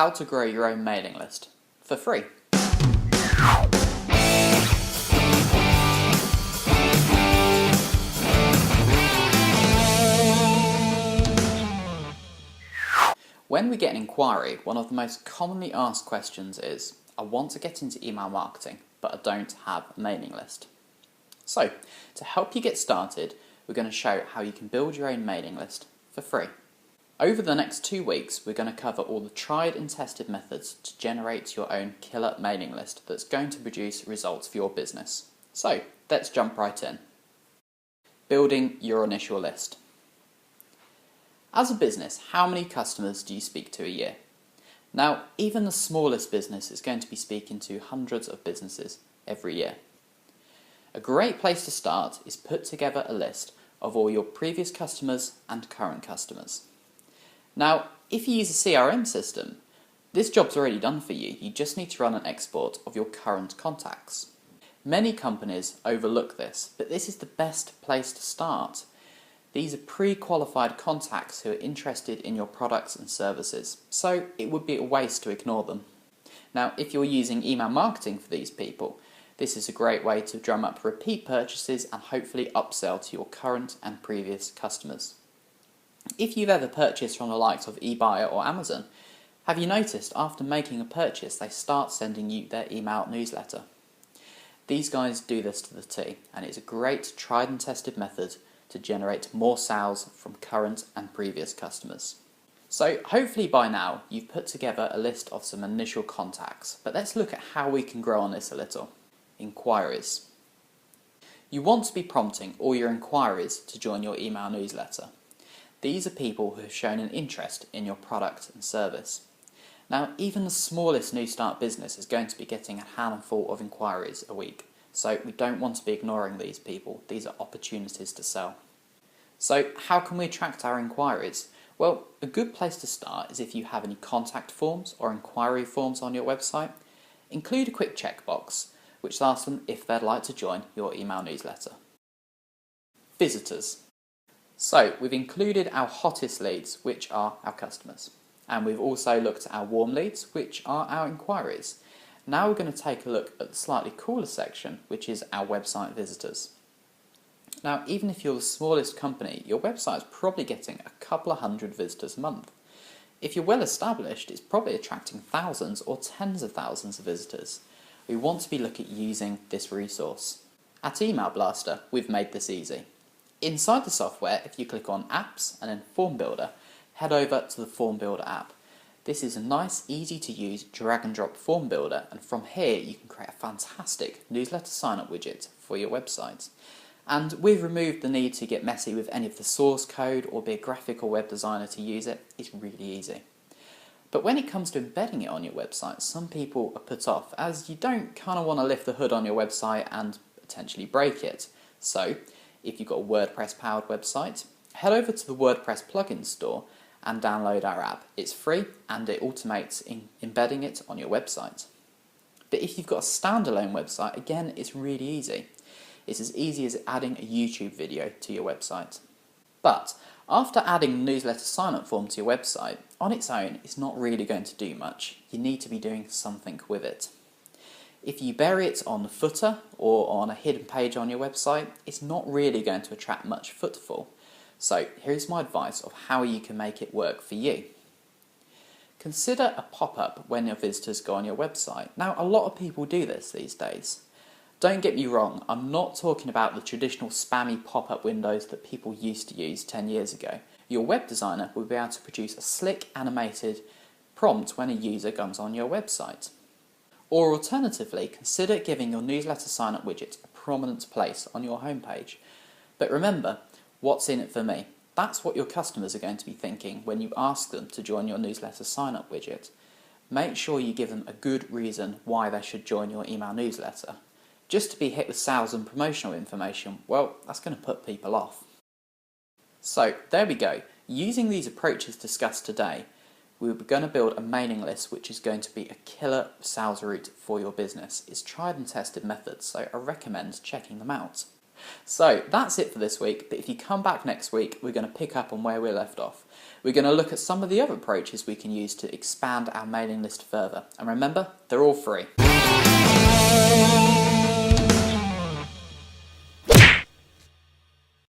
how to grow your own mailing list for free. When we get an inquiry, one of the most commonly asked questions is, I want to get into email marketing, but I don't have a mailing list. So, to help you get started, we're going to show how you can build your own mailing list for free. Over the next 2 weeks, we're going to cover all the tried and tested methods to generate your own killer mailing list that's going to produce results for your business. So, let's jump right in. Building your initial list. As a business, how many customers do you speak to a year? Now, even the smallest business is going to be speaking to hundreds of businesses every year. A great place to start is put together a list of all your previous customers and current customers. Now, if you use a CRM system, this job's already done for you. You just need to run an export of your current contacts. Many companies overlook this, but this is the best place to start. These are pre-qualified contacts who are interested in your products and services, so it would be a waste to ignore them. Now, if you're using email marketing for these people, this is a great way to drum up repeat purchases and hopefully upsell to your current and previous customers. If you've ever purchased from the likes of eBuyer or Amazon, have you noticed after making a purchase they start sending you their email newsletter? These guys do this to the T, and it's a great tried and tested method to generate more sales from current and previous customers. So hopefully by now you've put together a list of some initial contacts, but let's look at how we can grow on this a little. Inquiries. You want to be prompting all your inquiries to join your email newsletter. These are people who have shown an interest in your product and service. Now, even the smallest new start business is going to be getting a handful of inquiries a week. So we don't want to be ignoring these people. These are opportunities to sell. So how can we attract our inquiries? Well, a good place to start is if you have any contact forms or inquiry forms on your website. Include a quick checkbox, which asks them if they'd like to join your email newsletter. Visitors. So we've included our hottest leads, which are our customers. And we've also looked at our warm leads, which are our inquiries. Now we're going to take a look at the slightly cooler section, which is our website visitors. Now, even if you're the smallest company, your website's probably getting a couple of hundred visitors a month. If you're well established, it's probably attracting thousands or tens of thousands of visitors. We want to be looking at using this resource. At Email Blaster, we've made this easy. Inside the software, if you click on Apps and then Form Builder, head over to the Form Builder app. This is a nice, easy to use drag and drop form builder, and from here you can create a fantastic newsletter sign-up widget for your website. And we've removed the need to get messy with any of the source code or be a graphical web designer to use it. It's really easy. But when it comes to embedding it on your website, some people are put off, as you don't kind of want to lift the hood on your website and potentially break it. So, if you've got a WordPress powered website, head over to the WordPress plugin store and download our app. It's free and it automates embedding it on your website. But if you've got a standalone website, again, it's really easy. It's as easy as adding a YouTube video to your website. But after adding the newsletter sign-up form to your website, on its own, it's not really going to do much. You need to be doing something with it. If you bury it on the footer or on a hidden page on your website, it's not really going to attract much footfall. So here's my advice of how you can make it work for you. Consider a pop-up when your visitors go on your website. Now, a lot of people do this these days. Don't get me wrong, I'm not talking about the traditional spammy pop-up windows that people used to use 10 years ago. Your web designer will be able to produce a slick animated prompt when a user comes on your website. Or alternatively, consider giving your newsletter sign-up widget a prominent place on your homepage. But remember, what's in it for me? That's what your customers are going to be thinking when you ask them to join your newsletter sign-up widget. Make sure you give them a good reason why they should join your email newsletter. Just to be hit with sales and promotional information, well, that's going to put people off. So, there we go. Using these approaches discussed today, we're going to build a mailing list which is going to be a killer sales route for your business. It's tried and tested methods, so I recommend checking them out. So that's it for this week, but if you come back next week, we're going to pick up on where we left off. We're going to look at some of the other approaches we can use to expand our mailing list further. And remember, they're all free.